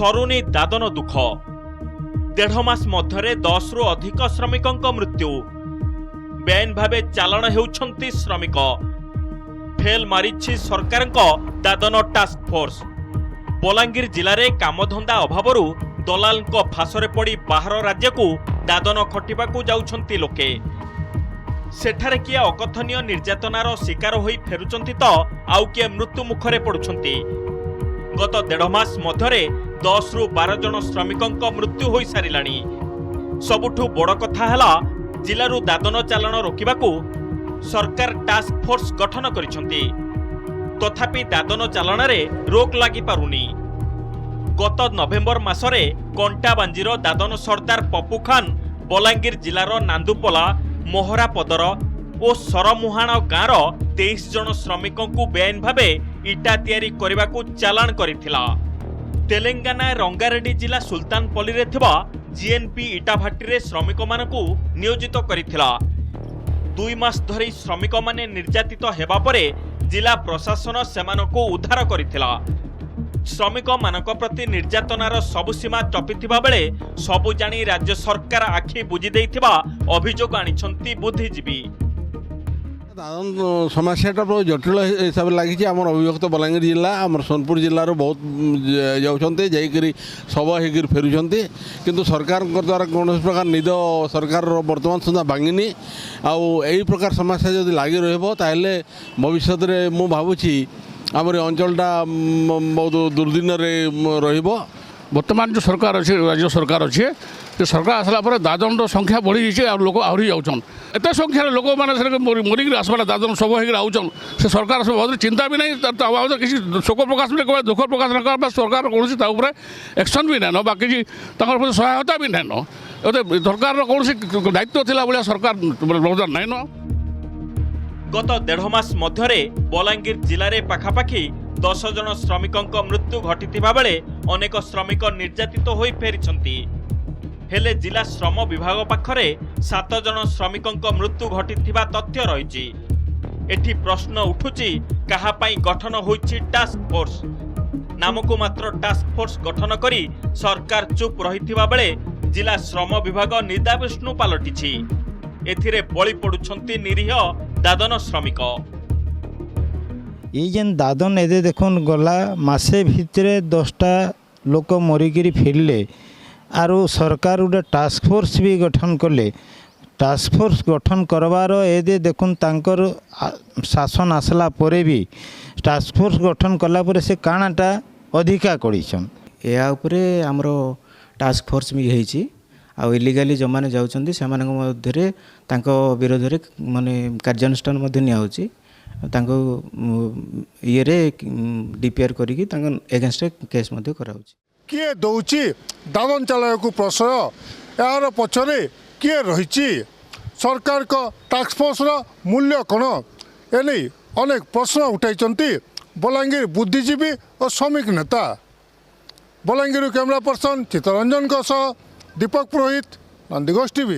सरुनी दादन दुख 1.5 मास मध्य 10 रु अधिक श्रमिकों मृत्यु बेआईन भावे चालाण हेउछंती श्रमिक फेल मारिछि सरकार दादन टास्क फोर्स बलांगीर जिले में कामधंदा अभावरू दलाल फासरे पड़ी बाहर राज्य को दादन खटिबाकू जाउछंती लोके सेठारे किए अकथनीय निर्यातनार शिकार होई फेरुचंती तो आउ किए मृत्यु मुखरे पड़ुछंती। गत 1.5 मास मध्य 10 रु 12 जन श्रमिकों मृत्यु होई सारिलाणी। सबुठु बड़ कथा हैला जिलारू दादन चालाण रोकिबाकू सरकार टास्क फोर्स गठन करिसंती तथापि दादन चालाण रे रोक लागि पारुनी। गत नवेम्बर मासरे कंटाबांजीर दादन सरदार पप्पू खान बलांगीर जिलार नांदुपला मोहरापदर और सरमुहाण गाँर 23 जन श्रमिकों को बेआईन भावे इटा तैयारी करने चालाण करिथिला। तेलंगाना रंगारेड्डी जिला सुल्तानपल्ली रे थिबा जीएनपी इटा भाटी रे श्रमिक मानकू नियोजित करिथिला। 2 मास धरी श्रमिक माने निर्यातित हेबा परे जिला प्रशासन सेमानकू उद्धार करिथिला। श्रमिक मानक प्रति निर्यातनार सबु सीमा चपिथिबा बेले सबु जानी राज्य सरकार आखि बुझी देइथिबा अभियोग आनिछंती बुद्धिजीवी। दादन समस्याटा बहुत जटिल हिसाब से लगी आम अभिभक्त बलांगीर जिला आम सोनपुर जिलार बहुत जाऊँच जाकि शव हो फेरुंट किंतु सरकार द्वारा कौन प्रकार निद सरकार बर्तमान सुधा भांगिनी आई प्रकार समस्या जब लगी रहा भविष्य में मु भावुची आमर अंचलटा बहुत दुर्दिन बर्तमान जो सरकार अच्छे राज्य सरकार अच्छे सरकार आसला पर दादन संख्या बढ़ी जाइए लोक आहरी जाऊन एत संख्यार लोक मैंने मरिक आसवा दादन सब हो आउन से सरकार सब बहुत चिंता भी नहीं किसी शोक प्रकाश भी कह दुख प्रकाश न कर सरकार कौन एक्शन भी ना बाकी सहायता भी ना सरकार कौन दायित्व थिला भाया सरकार बर्तमान नाइन। गत 1.5 मास मध्य बलांगीर जिले में पाखापाखि 10 जन श्रमिकों मृत्यु घटिथिबा बेले अनेक श्रमिक निर्यातित होई फेरिछंती। हेले जिला श्रम विभाग पाखरे 7 जन श्रमिकों मृत्यु घटिथिबा तथ्य रहिछि। एठी प्रश्न उठुछि कहा पई गठन होइछि टास्क फोर्स नामको मात्र टास्क फोर्स गठन करी सरकार चुप रहिथिबा बेले जिला श्रम विभाग निदाविष्णु पालटिछि। एथिरे बळी पडुछंती निरीह दादन श्रमिक। ये जेन दादन एदे देखुन गला मासे भितरे 10टा लोक मरिकी फेरले आरो सरकार गोटे टास्क फोर्स भी गठन कले। टास्क फोर्स गठन करवार एदे देखुन तांकर शासन आसला परे भी टास्क फोर्स गठन कला परे से काणाटा अधिका करिछन या उपरे हमरो टास्क फोर्स भी हेछि आ इलीगली जो मैंने जाउछंती सेमानक मध्यरे तांको विरोध रे माने कार्यानुष्ठान मध्य निया होछि तांको ये रे डीपीआर करिकि तांको एगेंस्ट केस मध्य करा होछि। किए दौची दादन चालक को प्रश्रय यार पछरे किए रहिछि सरकार को टास्क फोर्स रो मूल्य कोन एने अनेक प्रश्न उठाइछंती बलांगीर बुद्धिजीवी और श्रमिक नेता। बलांगीर कैमरा पर्सन चित्तरंजन दीपक पुरोहित नंदीघोष टीवी।